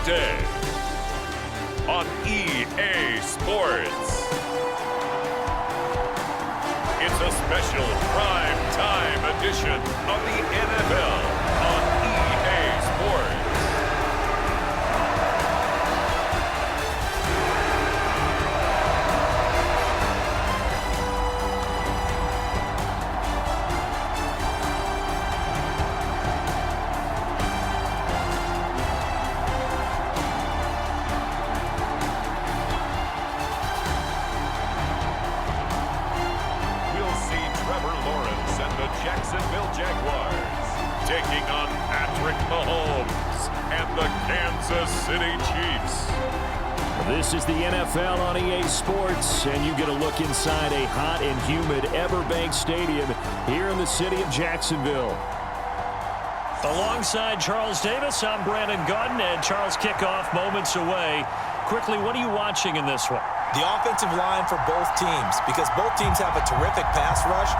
today on EA Sports. It's a special prime time edition of the NFL on EA Sports. Jacksonville Jaguars taking on Patrick Mahomes and the Kansas City Chiefs. This is the NFL on EA Sports, and you get a look inside a hot and humid Everbank Stadium here in the city of Jacksonville. Alongside Charles Davis, I'm Brandon Gaudin, and Charles, kickoff moments away. Quickly, what are you watching in this one? The offensive line for both teams, because both teams have a terrific pass rush.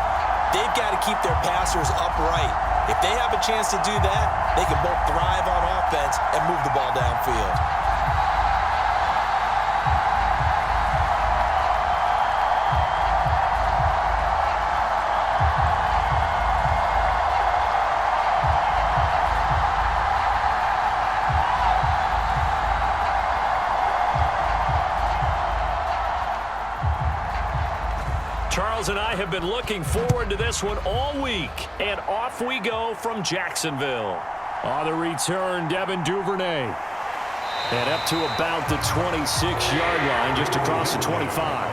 They've got to keep their passers upright. If they have a chance to do that, they can both thrive on offense and move the ball downfield. Charles and I have been looking forward to this one all week, and off we go from Jacksonville. On the return, Devin Duvernay. And up to about the 26-yard line, just across the 25.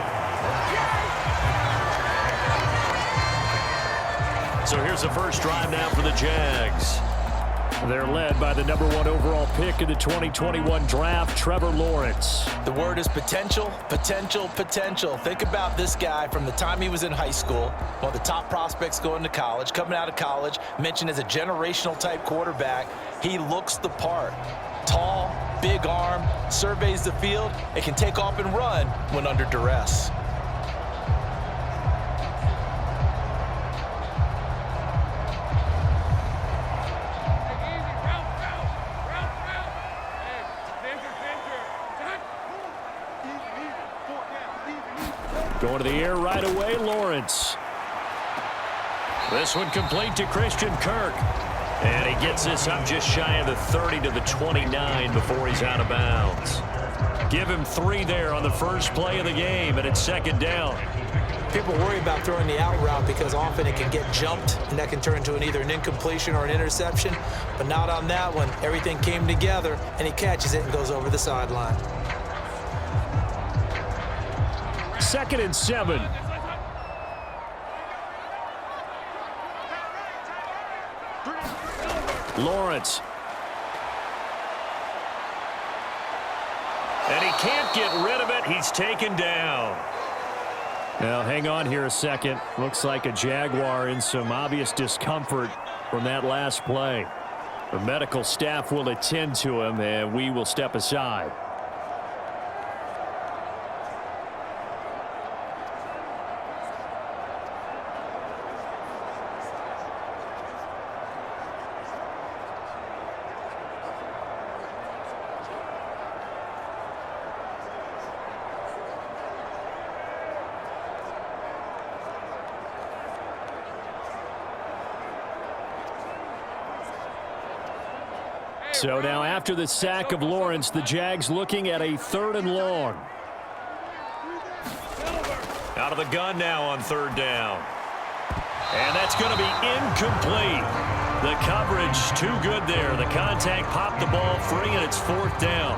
So here's the first drive now for the Jags. They're led by the number 1 overall pick in the 2021 draft, Trevor Lawrence. The word is potential, potential, potential. Think about this guy from the time he was in high school, one of the top prospects going to college, coming out of college, mentioned as a generational type quarterback. He looks the part. Tall, big arm, surveys the field, and can take off and run when under duress. Going to the air right away, Lawrence. This one complete to Christian Kirk. And he gets this up just shy of the 30 to the 29 before he's out of bounds. Give him 3 there on the first play of the game, and it's second down. People worry about throwing the out route because often it can get jumped, and that can turn into either an incompletion or an interception. But not on that one. Everything came together, and he catches it and goes over the sideline. 2nd and 7. Lawrence. And he can't get rid of it. He's taken down. Now, hang on here a second. Looks like a Jaguar in some obvious discomfort from that last play. The medical staff will attend to him, and we will step aside. So now after the sack of Lawrence, the Jags looking at a 3rd and long. Out of the gun now on 3rd down. And that's going to be incomplete. The coverage too good there. The contact popped the ball free, and it's 4th down.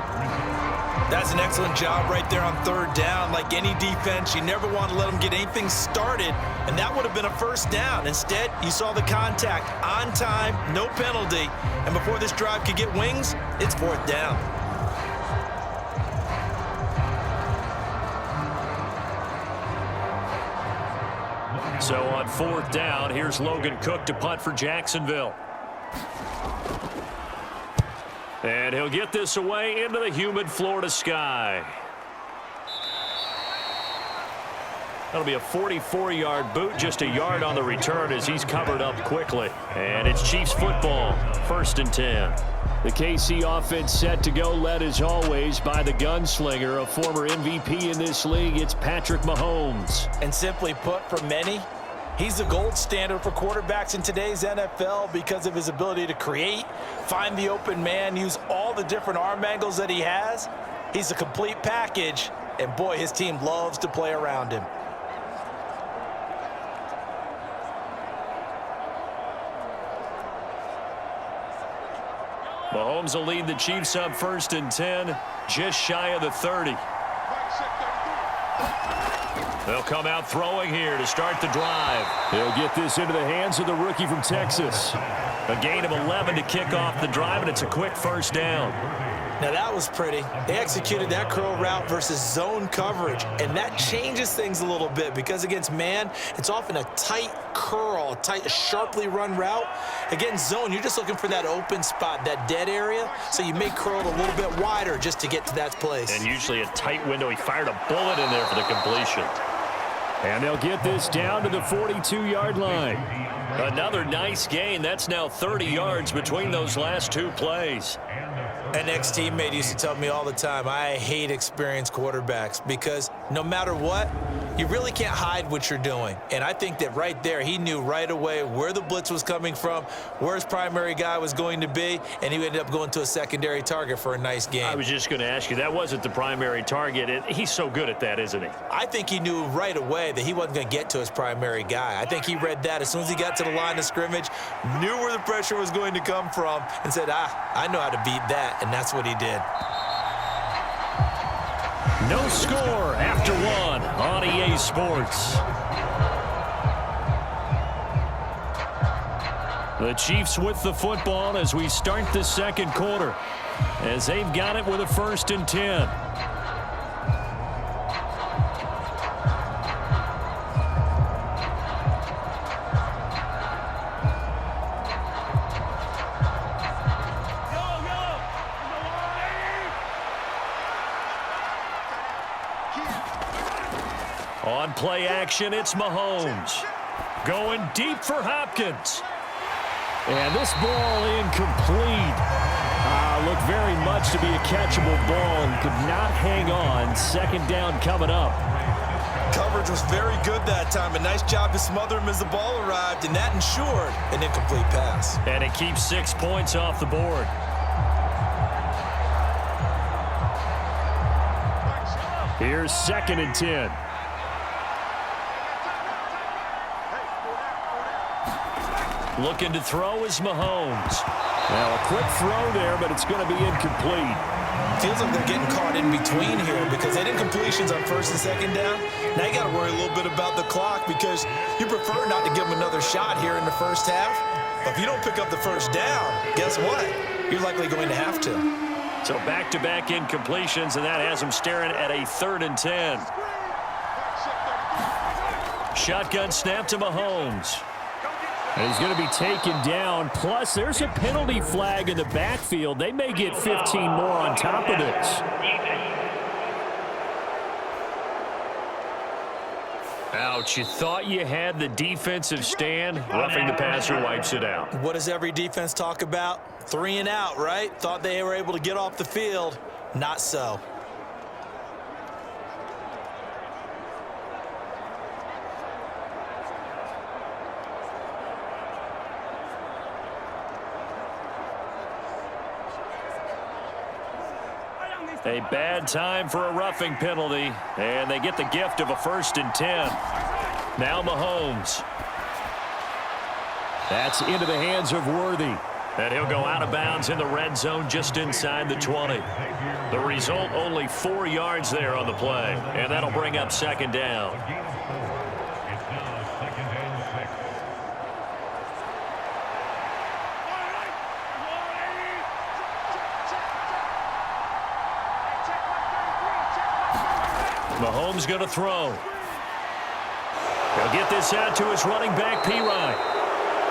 That's an excellent job right there on 3rd down. Like any defense, you never want to let them get anything started, and that would have been a 1st down. Instead, you saw the contact on time, no penalty, and before this drive could get wings, it's 4th down. So on 4th down, here's Logan Cook to punt for Jacksonville. And he'll get this away into the humid Florida sky. That'll be a 44-yard boot, just a yard on the return as he's covered up quickly. And it's Chiefs football, 1st and 10. The KC offense set to go, led as always by the gunslinger, a former MVP in this league. It's Patrick Mahomes. And simply put, for many, he's the gold standard for quarterbacks in today's NFL because of his ability to create, find the open man, use all the different arm angles that he has. He's a complete package, and boy, his team loves to play around him. Mahomes will lead the Chiefs up 1st and 10, just shy of the 30. They'll come out throwing here to start the drive. He'll get this into the hands of the rookie from Texas. A gain of 11 to kick off the drive, and it's a quick 1st down. Now that was pretty. They executed that curl route versus zone coverage, and that changes things a little bit because against man, it's often a tight curl, tight, sharply run route. Against zone, you're just looking for that open spot, that dead area, so you may curl it a little bit wider just to get to that place. And usually a tight window. He fired a bullet in there for the completion. And they'll get this down to the 42-yard line. Another nice gain. That's now 30 yards between those last 2 plays. An ex-teammate used to tell me all the time, I hate experienced quarterbacks because no matter what, you really can't hide what you're doing. And I think that right there, he knew right away where the blitz was coming from, where his primary guy was going to be, and he ended up going to a secondary target for a nice game. I was just going to ask you, that wasn't the primary target. He's so good at that, isn't he? I think he knew right away that he wasn't going to get to his primary guy. I think he read that as soon as he got to the line of scrimmage, knew where the pressure was going to come from, and said, I know how to beat that. And that's what he did. No score after 1 on EA Sports. The Chiefs with the football as we start the 2nd quarter, as they've got it with a 1st and 10. On play action, it's Mahomes. Going deep for Hopkins. And this ball incomplete. Looked very much to be a catchable ball and could not hang on. 2nd down coming up. Coverage was very good that time. A nice job to smother him as the ball arrived, and that ensured an incomplete pass. And it keeps 6 points off the board. Here's 2nd and 10. Looking to throw is Mahomes. Now a quick throw there, but it's going to be incomplete. Feels like they're getting caught in between here because they did incompletions on 1st and 2nd down. Now you got to worry a little bit about the clock because you prefer not to give them another shot here in the 1st half. But if you don't pick up the 1st down, guess what? You're likely going to have to. So back-to-back incompletions, and that has them staring at a 3rd and 10. Shotgun snap to Mahomes. And he's going to be taken down. Plus, there's a penalty flag in the backfield. They may get 15 more on top of this. Ouch, you thought you had the defensive stand. Roughing the passer wipes it out. What does every defense talk about? 3 and out, right? Thought they were able to get off the field. Not so. A bad time for a roughing penalty, and they get the gift of a 1st and 10. Now Mahomes. That's into the hands of Worthy. And he'll go out of bounds in the red zone just inside the 20. The result, only 4 yards there on the play, and that'll bring up 2nd down. Mahomes going to throw. He'll get this out to his running back, P-Ryan.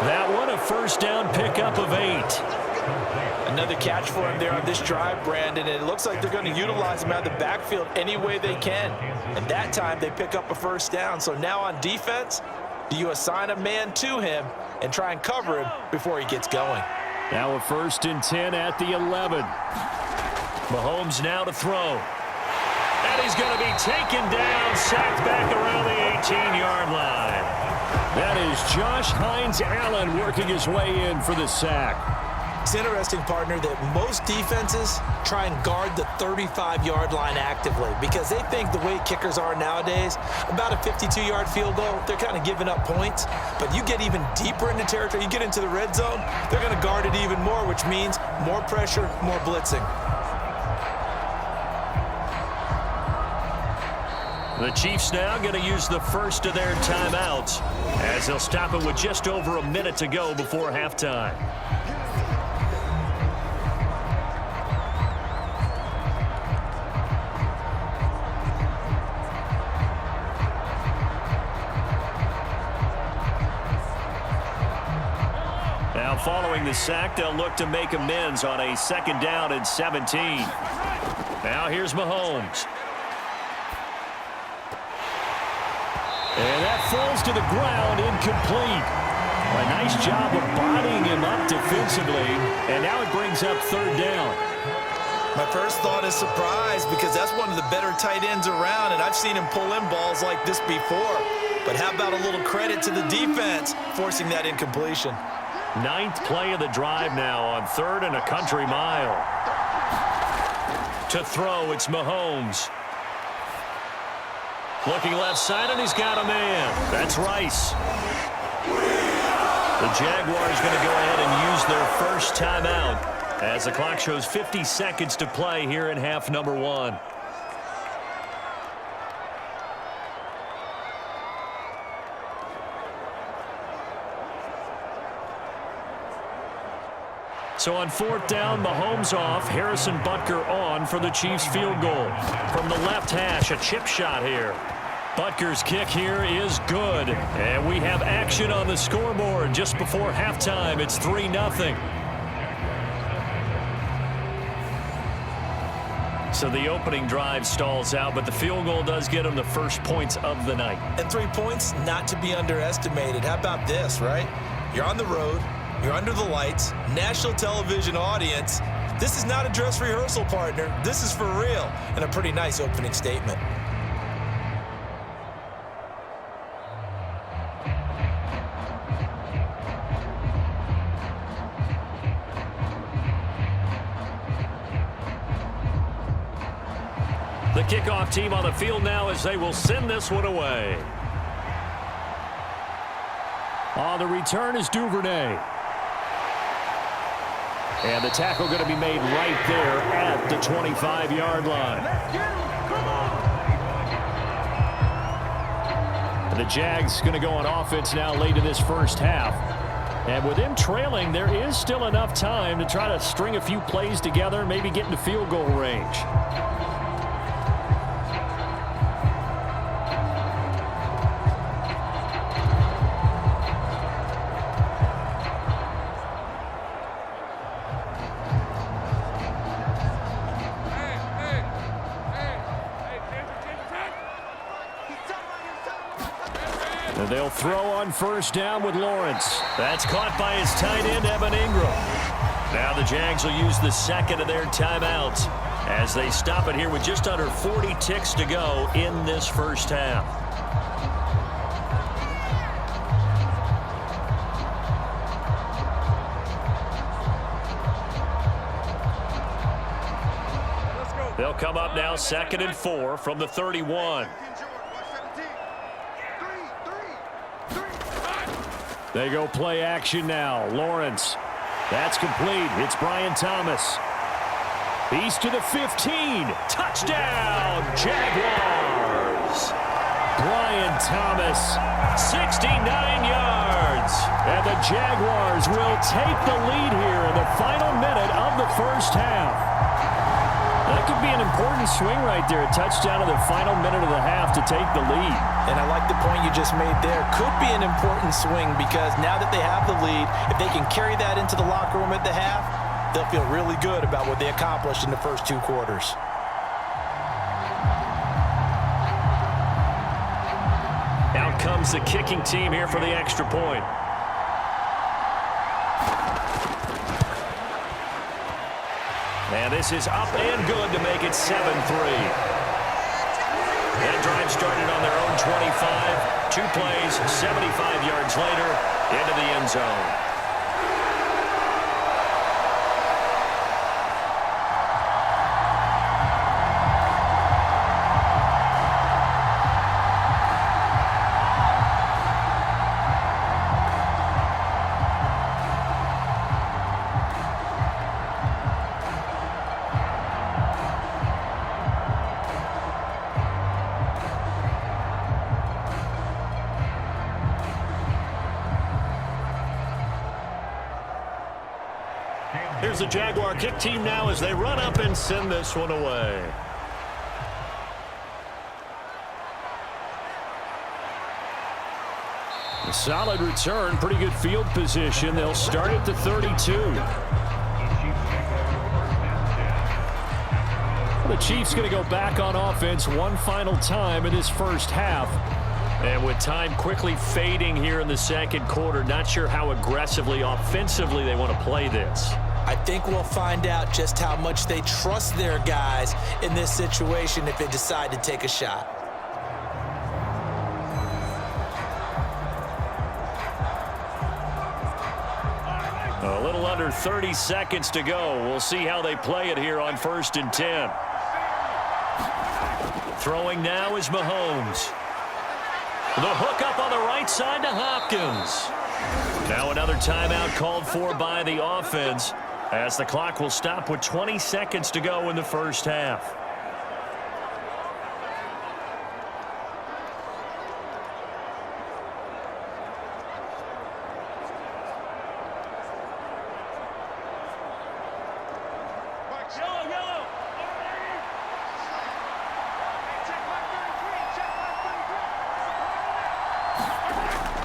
That one a 1st down pickup of 8. Another catch for him there on this drive, Brandon, and it looks like they're going to utilize him out of the backfield any way they can. And that time they pick up a 1st down. So now on defense, do you assign a man to him and try and cover him before he gets going? Now a 1st and 10 at the 11. Mahomes now to throw. And he's going to be taken down, sacked back around the 18-yard line. That is Josh Hines Allen working his way in for the sack. It's interesting, partner, that most defenses try and guard the 35-yard line actively because they think the way kickers are nowadays, about a 52-yard field goal, they're kind of giving up points. But you get even deeper into territory, you get into the red zone, they're going to guard it even more, which means more pressure, more blitzing. The Chiefs now going to use the first of their timeouts as they'll stop it with just over a minute to go before halftime. Now following the sack, they'll look to make amends on a 2nd down and 17. Now here's Mahomes. And that falls to the ground, incomplete. A nice job of bodying him up defensively, and now it brings up 3rd down. My first thought is surprise because that's one of the better tight ends around, and I've seen him pull in balls like this before. But how about a little credit to the defense forcing that incompletion? 9th play of the drive now on 3rd and a country mile. To throw, it's Mahomes. Looking left side, and he's got a man. That's Rice. The Jaguars going to go ahead and use their first timeout as the clock shows 50 seconds to play here in half number 1. So on 4th down, Mahomes off, Harrison Butker on for the Chiefs field goal. From the left hash, a chip shot here. Butker's kick here is good. And we have action on the scoreboard just before halftime. It's 3-0. So the opening drive stalls out, but the field goal does get them the first points of the night. And 3 points, not to be underestimated. How about this, right? You're on the road. You're under the lights, national television audience. This is not a dress rehearsal, partner. This is for real, and a pretty nice opening statement. The kickoff team on the field now as they will send this one away. On the return is Duvernay. And the tackle going to be made right there at the 25-yard line. And the Jags going to go on offense now late in this first half. And with them trailing, there is still enough time to try to string a few plays together, maybe get into field goal range. And they'll throw on 1st down with Lawrence. That's caught by his tight end, Evan Ingram. Now the Jags will use the 2nd of their timeouts as they stop it here with just under 40 ticks to go in this first half. They'll come up now 2nd and 4 from the 31. They go play action now. Lawrence. That's complete. It's Brian Thomas. He's to the 15. Touchdown, Jaguars. Brian Thomas, 69 yards. And the Jaguars will take the lead here in the final minute of the first half. That could be an important swing right there. A touchdown in the final minute of the half to take the lead. And I like the point you just made there. Could be an important swing because now that they have the lead, if they can carry that into the locker room at the half, they'll feel really good about what they accomplished in the first 2 quarters. Out comes the kicking team here for the extra point. And this is up and good to make it 7-3. That drive started on their own 25. 2 plays, 75 yards later, into the end zone. Here's the Jaguar kick team now as they run up and send this one away. A solid return, pretty good field position. They'll start at the 32. The Chiefs going to go back on offense one final time in this first half. And with time quickly fading here in the second quarter, not sure how aggressively, offensively they want to play this. I think we'll find out just how much they trust their guys in this situation if they decide to take a shot. A little under 30 seconds to go. We'll see how they play it here on 1st and 10. Throwing now is Mahomes. The hook up on the right side to Hopkins. Now another timeout called for by the offense, as the clock will stop with 20 seconds to go in the first half.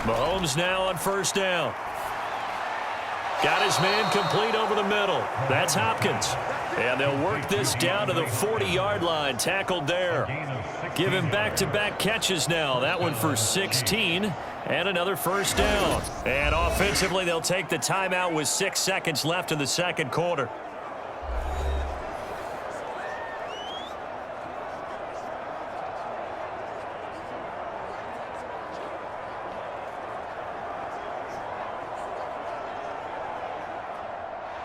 Mahomes now on 1st down. Got his man complete over the middle. That's Hopkins. And they'll work this down to the 40-yard line. Tackled there. Give him back-to-back catches now. That one for 16. And another 1st down. And offensively, they'll take the timeout with 6 seconds left in the second quarter.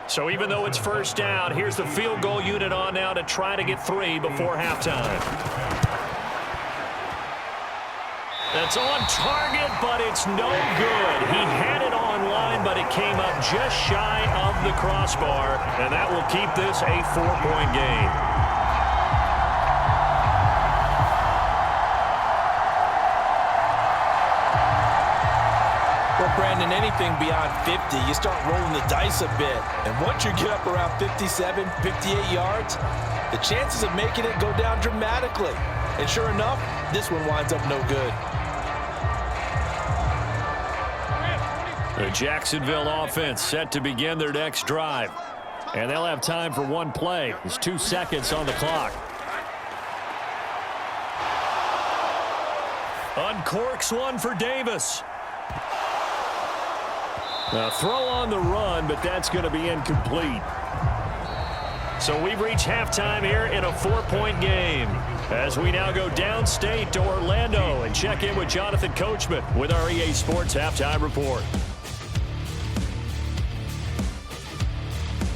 So even though it's 1st down, here's the field goal unit on now to try to get 3 before halftime. That's on target, but it's no good. He had it on line, but it came up just shy of the crossbar, and that will keep this a 4-point game. Brandon, anything beyond 50, you start rolling the dice a bit. And once you get up around 57, 58 yards, the chances of making it go down dramatically. And sure enough, this one winds up no good. The Jacksonville offense set to begin their next drive. And they'll have time for one play. There's 2 seconds on the clock. Uncorks one for Davis. A throw on the run, but that's going to be incomplete. So we've reached halftime here in a 4-point game, as we now go downstate to Orlando and check in with Jonathan Coachman with our EA Sports Halftime Report.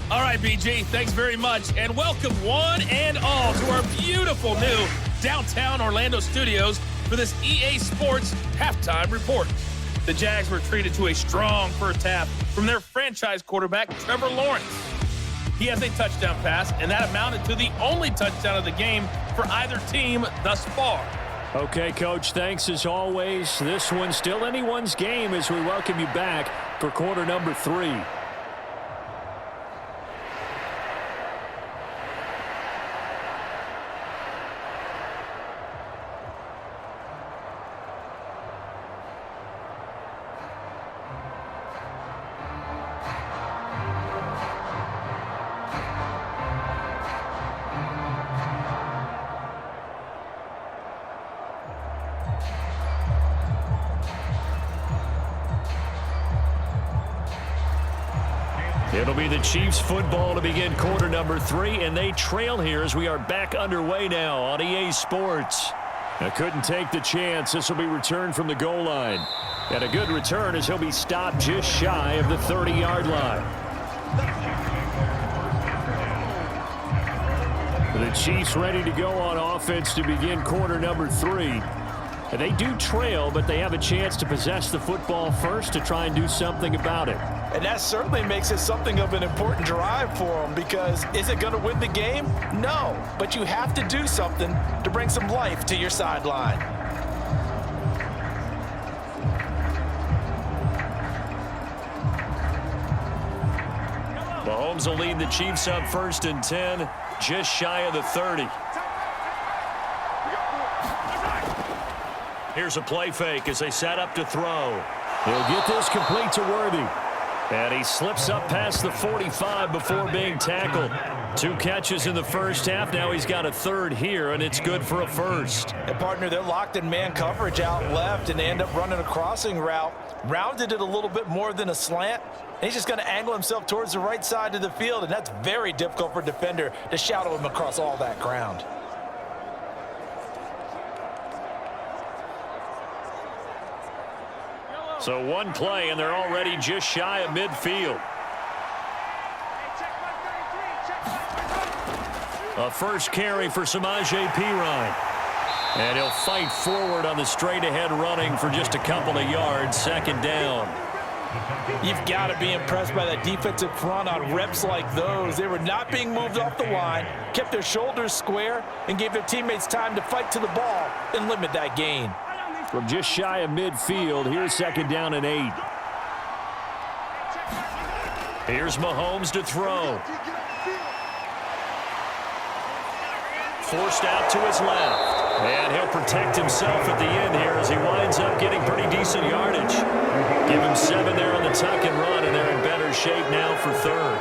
All right, BG, thanks very much, and welcome one and all to our beautiful new downtown Orlando studios for this EA Sports Halftime Report. The Jags were treated to a strong first half from their franchise quarterback, Trevor Lawrence. He has a touchdown pass, and that amounted to the only touchdown of the game for either team thus far. Okay, Coach, thanks as always. This one's still anyone's game as we welcome you back for quarter number 3. It'll be the Chiefs football to begin quarter number 3, and they trail here as we are back underway now on EA Sports. Now couldn't take the chance. This will be returned from the goal line. And a good return as he'll be stopped just shy of the 30-yard line. The Chiefs ready to go on offense to begin quarter number 3. And they do trail, but they have a chance to possess the football first to try and do something about it. And that certainly makes it something of an important drive for them, because is it going to win the game? No, but you have to do something to bring some life to your sideline. Mahomes will lead the Chiefs up 1st and 10, just shy of the 30. Here's a play fake as they set up to throw. He'll get this complete to Worthy. And he slips up past the 45 before being tackled. 2 catches in the first half. Now he's got a 3rd here, and it's good for a 1st. And, partner, they're locked in man coverage out left, and they end up running a crossing route. Rounded it a little bit more than a slant. And he's just going to angle himself towards the right side of the field, and that's very difficult for a defender to shadow him across all that ground. So 1 play, and they're already just shy of midfield. A first carry for Samaje Perine. And he'll fight forward on the straight-ahead running for just a couple of yards, 2nd down. You've got to be impressed by that defensive front on reps like those. They were not being moved off the line, kept their shoulders square, and gave their teammates time to fight to the ball and limit that gain. From just shy of midfield, here's 2nd down and 8. Here's Mahomes to throw. Forced out to his left. And he'll protect himself at the end here as he winds up getting pretty decent yardage. Give him 7 there on the tuck and run, and they're in better shape now for 3rd.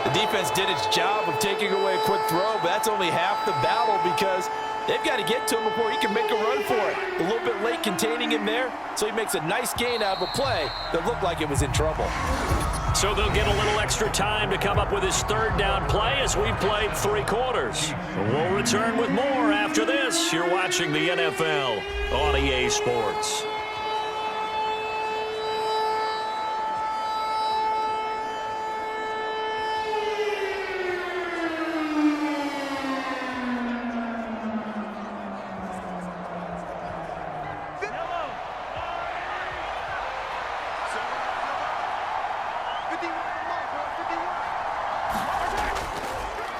The defense did its job of taking away a quick throw, but that's only half the battle, because they've got to get to him before he can make a run for it. A little bit late containing him there, so he makes a nice gain out of a play that looked like it was in trouble. So they'll get a little extra time to come up with his 3rd down play as we've played 3 quarters. We'll return with more after this. You're watching the NFL on EA Sports.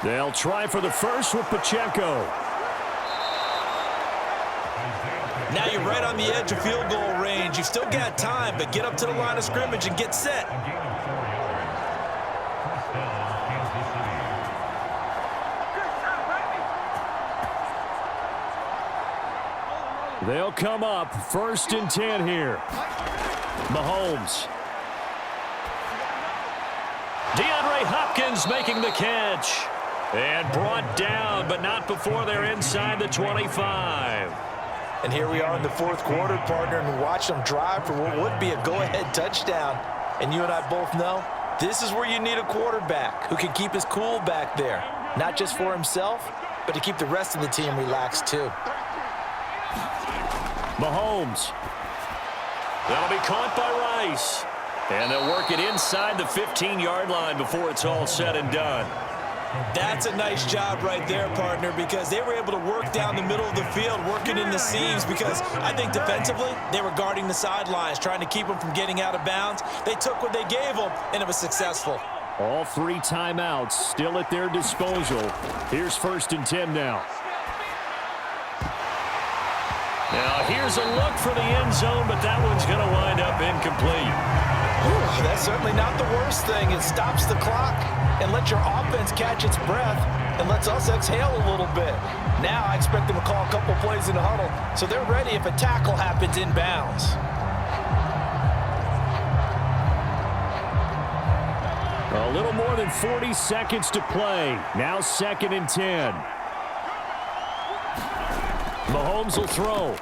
They'll try for the first with Pacheco. Now you're right on the edge of field goal range. You've still got time, but get up to the line of scrimmage and get set. They'll come up 1st and 10 here. Mahomes. DeAndre Hopkins making the catch. And brought down, but not before they're inside the 25. And here we are in the 4th quarter, partner, and watch them drive for what would be a go-ahead touchdown. And you and I both know this is where you need a quarterback who can keep his cool back there. Not just for himself, but to keep the rest of the team relaxed too. Mahomes. That'll be caught by Rice. And they'll work it inside the 15-yard line before it's all said and done. That's a nice job right there, partner, because they were able to work down the middle of the field, working in the seams, because I think defensively they were guarding the sidelines, trying to keep them from getting out of bounds. They took what they gave them, and it was successful. All 3 timeouts still at their disposal. Here's 1st and 10 now. Now here's a look for the end zone, but that one's going to wind up incomplete. Whew, that's certainly not the worst thing. It stops the clock and lets your offense catch its breath and lets us exhale a little bit. Now I expect them to call a couple plays in the huddle, so they're ready if a tackle happens inbounds. A little more than 40 seconds to play. Now 2nd and 10. Mahomes will throw.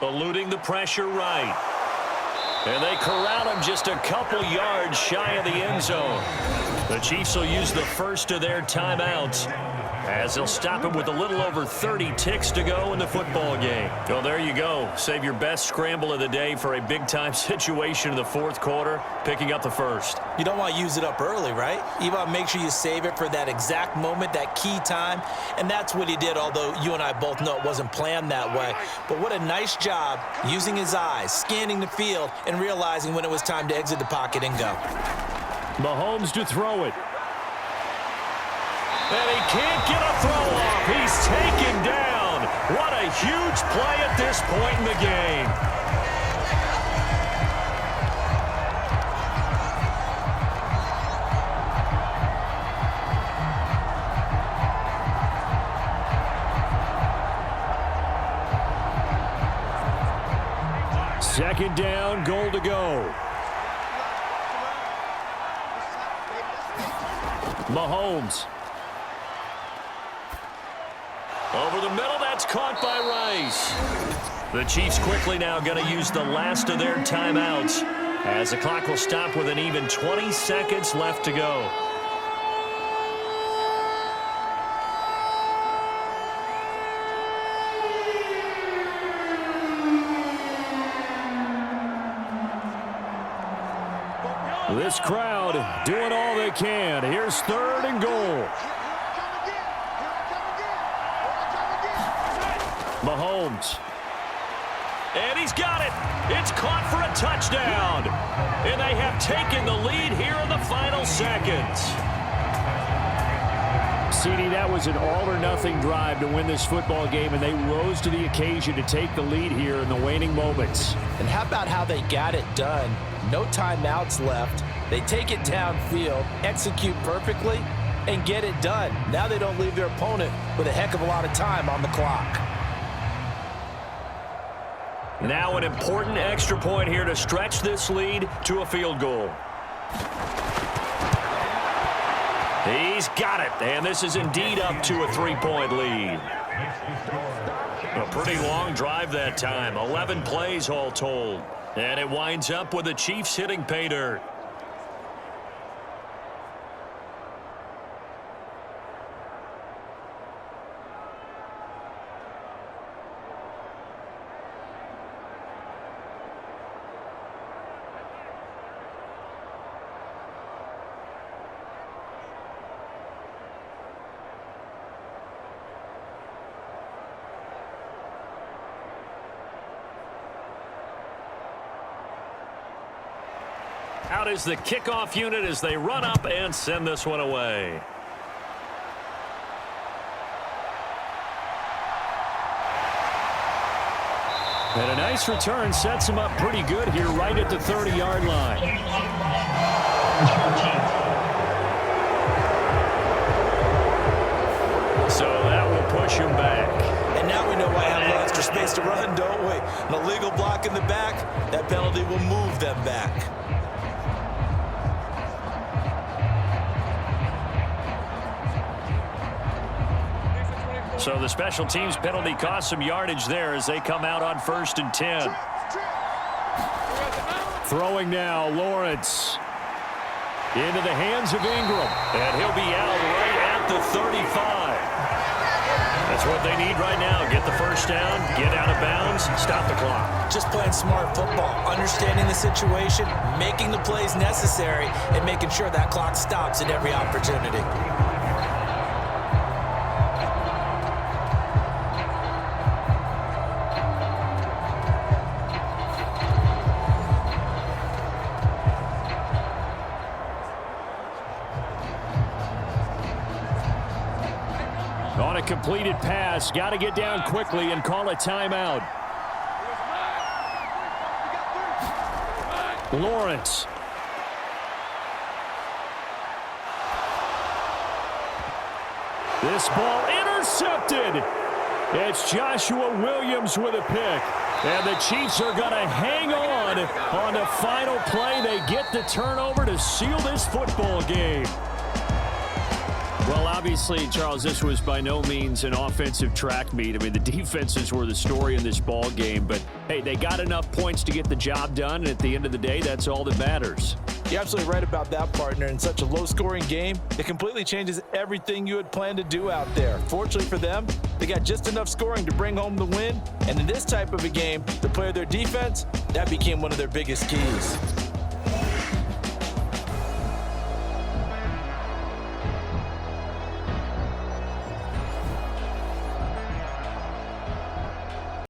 Eluding the pressure right. And they corral him just a couple yards shy of the end zone. The Chiefs will use the first of their timeouts as they'll stop him with a little over 30 ticks to go in the football game. Well, there you go. Save your best scramble of the day for a big-time situation in the fourth quarter, picking up the first. You don't want to use it up early, right? You want to make sure you save it for that exact moment, that key time. And that's what he did, although you and I both know it wasn't planned that way. But what a nice job using his eyes, scanning the field, and realizing when it was time to exit the pocket and go. Mahomes to throw it. And he can't get a throw off. He's taken down. What a huge play at this point in the game. Second down, goal to go. Mahomes. Over the middle, that's caught by Rice. The Chiefs quickly now going to use the last of their timeouts as the clock will stop with an even 20 seconds left to go. This crowd doing all they can. Here's third and goal. Mahomes. And he's got it. It's caught for a touchdown. And they have taken the lead here in the final seconds. CD, that was an all-or-nothing drive to win this football game, and they rose to the occasion to take the lead here in the waning moments. And how about how they got it done? No timeouts left. They take it downfield, execute perfectly, and get it done. Now they don't leave their opponent with a heck of a lot of time on the clock. Now an important extra point here to stretch this lead to a field goal. He's got it, and this is indeed up to a 3-point lead. A pretty long drive that time, 11 plays all told. And it winds up with the Chiefs hitting pay dirt. Out is the kickoff unit as they run up and send this one away. And a nice return sets him up pretty good here right at the 30-yard line. So that will push him back. And now we know why I have a little extra space to run, don't we? An illegal block in the back, that penalty will move them back. So the special teams penalty cost some yardage there as they come out on 1st and 10. Throwing now, Lawrence. Into the hands of Ingram. And he'll be out right at the 35. That's what they need right now. Get the first down, get out of bounds, stop the clock. Just playing smart football, understanding the situation, making the plays necessary, and making sure that clock stops at every opportunity. On a completed pass, got to get down quickly and call a timeout. Lawrence. This ball intercepted. It's Joshua Williams with a pick. And the Chiefs are going to hang on the final play. They get the turnover to seal this football game. Well, obviously, Charles, this was by no means an offensive track meet. I mean, the defenses were the story in this ball game. But, hey, they got enough points to get the job done, and at the end of the day, that's all that matters. You're absolutely right about that, partner. In such a low-scoring game, it completely changes everything you had planned to do out there. Fortunately for them, they got just enough scoring to bring home the win. And in this type of a game, to play their defense, that became one of their biggest keys.